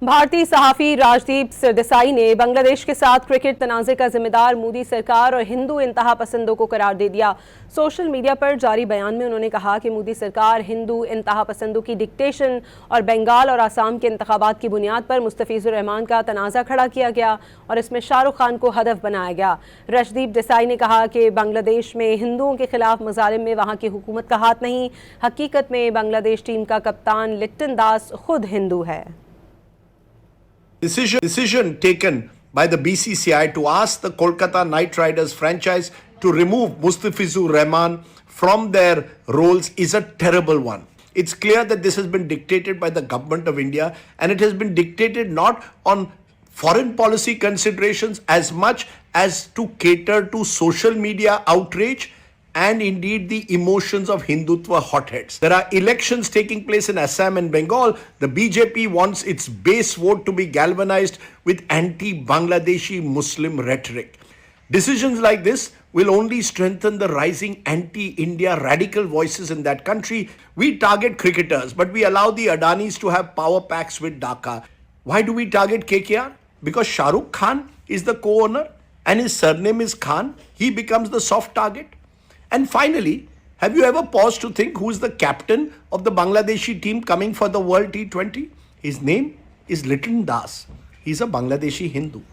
भारती صحافी राजदीप सरदेसाई ने बांग्लादेश के साथ क्रिकेट तनाज़े का जिम्मेदार मोदी सरकार और हिंदू इंतहा पसंदों को करार दे दिया। सोशल मीडिया पर जारी बयान में उन्होंने कहा कि मोदी सरकार हिंदू इंतहा पसंदों की डिक्टेशन और बंगाल और आसाम के इंतखाबात की बुनियाद पर मुस्तफिजुर रहमान का तनाज़ा खड़ा किया गया और इसमें शाहरुख खान को हदफ बनाया गया। राजदीप सरदेसाई ने कहा कि बांग्लादेश में हिंदुओं के खिलाफ मजालिम में वहाँ की हुकूमत का हाथ नहीं, हकीकत में बांग्लादेश टीम का कप्तान लिट्टन दास खुद हिंदू है। Decision taken by the BCCI to ask the Kolkata Knight Riders franchise to remove Mustafizur Rahman from their roles is a terrible one. It's clear that this has been dictated by the government of India, and it has been dictated not on foreign policy considerations as much as to cater to social media outrage and indeed the emotions of Hindutva hotheads. There are elections taking place in Assam and Bengal. The BJP wants its base vote to be galvanized with anti-Bangladeshi Muslim rhetoric. Decisions like this will only strengthen the rising anti-India radical voices in that country. We target cricketers, but we allow the Adanis to have power packs with Dhaka. Why do we target KKR? Because Shah Rukh Khan is the co-owner and his surname is Khan. He becomes the soft target. And finally, have you ever paused to think who is the captain of the Bangladeshi team coming for the World T20? His name is Little Das. He's a Bangladeshi Hindu.